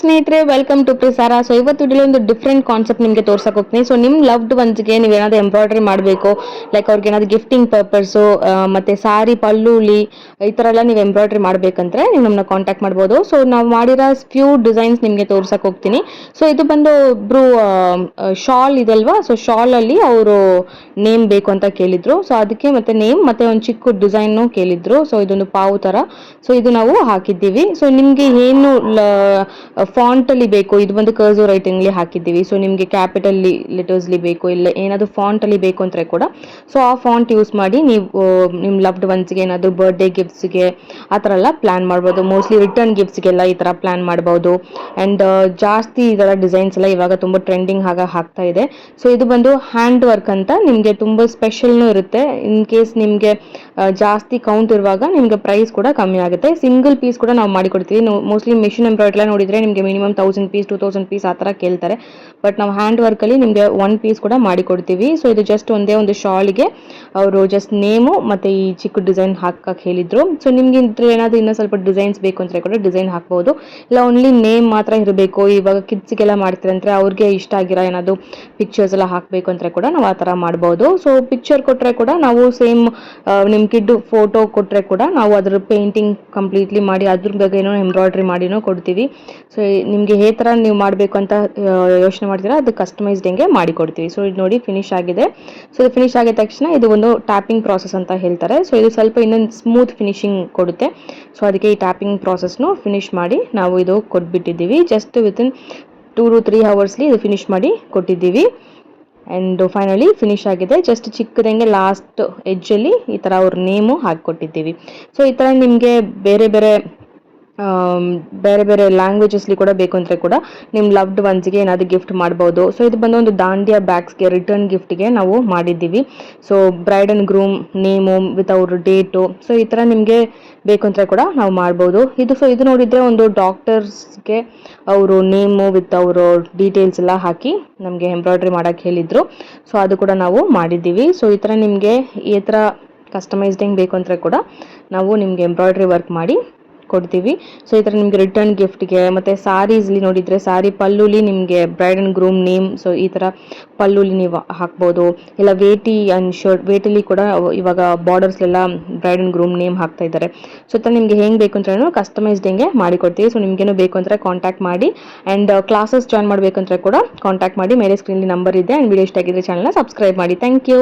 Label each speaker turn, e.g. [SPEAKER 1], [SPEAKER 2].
[SPEAKER 1] ಸ್ನೇಹಿತರೆ, welcome to ಪ್ರಿಸಾರಾ. So ಇವತ್ತು video ಒಂದು ಡಿಫ್ರೆಂಟ್ ಕಾನ್ಸೆಪ್ಟ್ ನಿಮಗೆ ತೋರ್ಸಕ್ಕೆ ಹೋಗ್ತೀನಿ. ಸೊ ನಿಮ್ಮ ಲವ್ಡ್ ಒನ್ಸ್ಗೆ ನೀವೇನಾದ್ರೂ ಎಂಬ್ರಾಯ್ಡ್ರಿ ಮಾಡಬೇಕು, ಲೈಕ್ ಅವ್ರಿಗೆ ಏನಾದ್ರು ಗಿಫ್ಟಿಂಗ್ ಪರ್ಪಸು, ಮತ್ತೆ ಸಾರಿ ಪಲ್ಲುಲಿ ಈ ಥರ ಎಲ್ಲ ನೀವು ಎಂಬ್ರಾಯ್ಡ್ರಿ ಮಾಡಬೇಕಂದ್ರೆ ನೀವು ನಮ್ಮನ್ನ ಕಾಂಟ್ಯಾಕ್ಟ್ ಮಾಡ್ಬೋದು. ಸೊ ನಾವು ಮಾಡಿರೋ ಫ್ಯೂ ಡಿಸೈನ್ಸ್ ನಿಮಗೆ ತೋರ್ಸಕ್ಕೆ ಹೋಗ್ತೀನಿ. ಸೊ ಇದು ಬಂದು ಒಬ್ರು ಶಾಲ್ ಇದಲ್ವಾ, ಸೊ ಶಾಲಲ್ಲಿ ಅವರು ನೇಮ್ ಬೇಕು ಅಂತ ಕೇಳಿದ್ರು. ಸೊ ಅದಕ್ಕೆ ಮತ್ತೆ ನೇಮ್ ಮತ್ತೆ ಒಂದು ಚಿಕ್ಕ ಡಿಸೈನ್ ಕೇಳಿದ್ರು. ಸೊ ಇದೊಂದು ಪಾವು ತರ, ಸೊ ಇದು ನಾವು ಹಾಕಿದ್ದೀವಿ. ಸೊ ನಿಮ್ಗೆ ಏನು ಫಾಂಟ್ ಅಲ್ಲಿ ಬೇಕು, ಇದು ಬಂದು ಕರ್ಸರ್ ರೈಟಿಂಗ್ ಅಲ್ಲಿ ಹಾಕಿದ್ದೀವಿ. ಸೊ ನಿಮ್ಗೆ ಕ್ಯಾಪಿಟಲ್ ಲೆಟರ್ಸ್ ಲಿ ಬೇಕು, ಇಲ್ಲ ಏನಾದ್ರು ಫಾಂಟ್ ಅಲ್ಲಿ ಬೇಕು ಅಂದ್ರೆ ಕೂಡ ಸೊ ಆ ಫಾಂಟ್ ಯೂಸ್ ಮಾಡಿ ನೀವು ನಿಮ್ ಲವ್ಡ್ ಒನ್ಸ್ಗೆ ಏನಾದ್ರು ಬರ್ಡೇ ಗಿಫ್ಟ್ಸ್ಗೆ ಆ ಥರ ಎಲ್ಲ ಪ್ಲಾನ್ ಮಾಡ್ಬೋದು. ಮೋಸ್ಟ್ಲಿ ರಿಟರ್ನ್ ಗಿಫ್ಟ್ಸ್ಗೆಲ್ಲ ಈ ತರ ಪ್ಲಾನ್ ಮಾಡ್ಬೋದು. ಅಂಡ್ ಜಾಸ್ತಿ ಇದರ ಡಿಸೈನ್ಸ್ ಎಲ್ಲ ಇವಾಗ ತುಂಬಾ ಟ್ರೆಂಡಿಂಗ್ ಆಗ್ತಾ ಇದೆ. ಸೊ ಇದು ಬಂದು ಹ್ಯಾಂಡ್ ವರ್ಕ್ ಅಂತ ನಿಮ್ಗೆ ತುಂಬಾ ಸ್ಪೆಷಲ್ನೂ ಇರುತ್ತೆ. ಇನ್ ಕೇಸ್ ನಿಮ್ಗೆ ಜಾಸ್ತಿ ಕೌಂಟ್ ಇರುವಾಗ ನಿಮ್ಗೆ ಪ್ರೈಸ್ ಕೂಡ ಕಮ್ಮಿ ಆಗುತ್ತೆ. ಸಿಂಗಲ್ ಪೀಸ್ ಕೂಡ ನಾವು ಮಾಡಿಕೊಡ್ತೀವಿ. ಮೋಸ್ಟ್ಲಿ ಮಿಷಿನ್ ಎಂಬ್ರಾಯ್ಡ್ರಿ ನೋಡಿದ್ರೆ ನಿಮಗೆ ಮಿನಿಮಮ್ 1000 ಪೀಸ್ 2000 ಪೀಸ್ ಆ ಥರ ಕೇಳ್ತಾರೆ. ಬಟ್ ನಾವು ಹ್ಯಾಂಡ್ ವರ್ಕಲ್ಲಿ ನಿಮಗೆ 1 ಪೀಸ್ ಕೂಡ ಮಾಡಿಕೊಡ್ತೀವಿ. ಸೊ ಇದು ಜಸ್ಟ್ ಒಂದೇ ಒಂದು ಶಾಲ್ಗೆ ಅವರು ಜಸ್ಟ್ ನೇಮು ಮತ್ತೆ ಈ ಚಿಕ್ಕ ಡಿಸೈನ್ ಹಾಕಕ್ಕೆ ಹೇಳಿದ್ರು. ಸೊ ನಿಮ್ಗೆ ಏನಾದರೂ ಇನ್ನೂ ಸ್ವಲ್ಪ ಡಿಸೈನ್ಸ್ ಬೇಕು ಅಂದರೆ ಕೂಡ ಡಿಸೈನ್ ಹಾಕ್ಬೋದು, ಇಲ್ಲ ಓನ್ಲಿ ನೇಮ್ ಮಾತ್ರ ಇರಬೇಕು. ಇವಾಗ ಕಿಡ್ಸ್ಗೆಲ್ಲ ಮಾಡ್ತೀರಂದ್ರೆ ಅವ್ರಿಗೆ ಇಷ್ಟ ಆಗಿರೋ ಏನಾದರೂ ಪಿಕ್ಚರ್ಸ್ ಎಲ್ಲ ಹಾಕಬೇಕು ಅಂದರೆ ಕೂಡ ನಾವು ಆ ಥರ ಮಾಡ್ಬೋದು. ಸೊ ಪಿಕ್ಚರ್ ಕೊಟ್ಟರೆ ಕೂಡ ನಾವು ಸೇಮ್ ನಿಮ್ಮ ಕಿಡ್ ಫೋಟೋ ಕೊಟ್ಟರೆ ಕೂಡ ನಾವು ಅದ್ರ ಪೇಂಟಿಂಗ್ ಕಂಪ್ಲೀಟ್ಲಿ ಮಾಡಿ ಅದ್ರ ಬಗ್ಗೆ ಏನೋ ಎಂಬ್ರಾಯ್ಡ್ರಿ ಮಾಡಿನೂ ಕೊಡ್ತೀವಿ. ಸೊ ನಿಮಗೆ ಯಾವ ಥರ ನೀವು ಮಾಡಬೇಕು ಅಂತ ಯೋಚನೆ ಮಾಡ್ತೀರಾ ಅದು ಕಸ್ಟಮೈಸ್ಡ್ ಹೆಂಗೆ ಮಾಡಿಕೊಡ್ತೀವಿ. ಸೊ ಇದು ನೋಡಿ ಫಿನಿಶ್ ಆಗಿದೆ. ಸೊ ಇದು ಫಿನಿಶ್ ಆಗಿದ ತಕ್ಷಣ ಇದು ಒಂದು ಟ್ಯಾಪಿಂಗ್ ಪ್ರಾಸೆಸ್ ಅಂತ ಹೇಳ್ತಾರೆ. ಸೊ ಇದು ಸ್ವಲ್ಪ ಇನ್ನೊಂದು ಸ್ಮೂತ್ ಫಿನಿಶಿಂಗ್ ಕೊಡುತ್ತೆ. ಸೊ ಅದಕ್ಕೆ ಈ ಟ್ಯಾಪಿಂಗ್ ಪ್ರಾಸೆಸ್ನು ಫಿನಿಶ್ ಮಾಡಿ ನಾವು ಇದು ಕೊಟ್ಬಿಟ್ಟಿದ್ದೀವಿ. ಜಸ್ಟ್ ವಿತಿನ್ 2 to 3 ಅವರ್ಸ್ಲಿ ಇದು ಫಿನಿಶ್ ಮಾಡಿ ಕೊಟ್ಟಿದ್ದೀವಿ. ಆ್ಯಂಡ್ ಫೈನಲಿ ಫಿನಿಶ್ ಆಗಿದೆ. ಜಸ್ಟ್ ಚಿಕ್ಕದಂಗೆ ಲಾಸ್ಟ್ ಎಡ್ಜಲ್ಲಿ ಈ ಥರ ಅವ್ರ ನೇಮು ಹಾಕಿಕೊಟ್ಟಿದ್ದೀವಿ. ಸೊ ಈ ಥರ ನಿಮಗೆ ಬೇರೆ ಬೇರೆ ಲ್ಯಾಂಗ್ವೇಜಸ್ಲಿ ಕೂಡ ಬೇಕು ಅಂದರೆ ಕೂಡ ನಿಮ್ಮ ಲವ್ಡ್ ಒನ್ಸ್ಗೆ ಏನಾದರೂ ಗಿಫ್ಟ್ ಮಾಡ್ಬೋದು. ಸೊ ಇದು ಬಂದು ಒಂದು ದಾಂಡಿಯಾ ಬ್ಯಾಗ್ಸ್ಗೆ ರಿಟರ್ನ್ ಗಿಫ್ಟ್ಗೆ ನಾವು ಮಾಡಿದ್ದೀವಿ. So bride and groom name with ಅವ್ರ ಡೇಟು, ಸೊ ಈ ಥರ ನಿಮಗೆ ಬೇಕು ಅಂದರೆ ಕೂಡ ನಾವು ಮಾಡ್ಬೋದು. ಇದು ನೋಡಿದರೆ ಒಂದು ಡಾಕ್ಟರ್ಸ್ಗೆ ಅವರು ನೇಮು ವಿತ್ ಅವರು ಡೀಟೇಲ್ಸ್ ಎಲ್ಲ ಹಾಕಿ ನಮಗೆ ಎಂಬ್ರಾಯ್ಡ್ರಿ ಮಾಡೋಕ್ಕೆ ಹೇಳಿದರು. ಸೊ ಅದು ಕೂಡ ನಾವು ಮಾಡಿದ್ದೀವಿ. ಸೊ ಈ ಥರ ನಿಮಗೆ ಈ ಥರ ಕಸ್ಟಮೈಸ್ಡ್ ಹೆಂಗೆ ಬೇಕು ಅಂದರೆ ಕೂಡ ನಾವು ನಿಮಗೆ ಎಂಬ್ರಾಯ್ಡ್ರಿ ವರ್ಕ್ ಮಾಡಿ ಕೊಡ್ತೀವಿ. ಸೊ ಈ ಥರ ನಿಮಗೆ ರಿಟರ್ನ್ ಗಿಫ್ಟ್ಗೆ ಮತ್ತು ಸಾರೀಸ್ಲಿ ನೋಡಿದರೆ ಸಾರಿ ಪಲ್ಲುಲಿ ನಿಮಗೆ bride and groom name, so ಈ ಥರ ಪಲ್ಲುಲಿ ನೀವು ಹಾಕ್ಬೋದು. ಇಲ್ಲ ವೇಟಿ ಆ್ಯಂಡ್ ಶರ್ಟ್, ವೇಟಲ್ಲಿ ಕೂಡ ಇವಾಗ ಬಾರ್ಡರ್ಸ್ಲೆಲ್ಲ ಬ್ರೈಡ್ ಆ್ಯಂಡ್ ಗ್ರೂಮ್ ನೇಮ್ ಹಾಕ್ತಾ ಇದ್ದಾರೆ. ಸೊ ಈ ಥರ ನಿಮಗೆ ಹೆಂಗೆ ಬೇಕು ಅಂತ ಕಸ್ಟಮೈಸ್ಡ್ ಹೆಂಗೆ ಮಾಡಿಕೊಡ್ತೀವಿ. ಸೊ ನಿಮಗೇನು ಬೇಕು ಅಂದರೆ ಕಾಂಟ್ಯಾಕ್ಟ್ ಮಾಡಿ. ಆ್ಯಂಡ್ ಕ್ಲಾಸಸ್ ಜಾಯ್ನ್ ಮಾಡಬೇಕಂದ್ರೆ ಕೂಡ ಕಾಂಟ್ಯಾಕ್ಟ್ ಮಾಡಿ. ಮೇಲೆ ಸ್ಕ್ರೀನಲ್ಲಿ ನಂಬರ್ ಇದೆ. ಆ್ಯಂಡ್ ವಿಡಿಯೋ ಇಷ್ಟ ಆಗಿದ್ರೆ ಚಾನಲ್ನ ಸಬ್ಸ್ಕ್ರೈಬ್ ಮಾಡಿ. Thank you.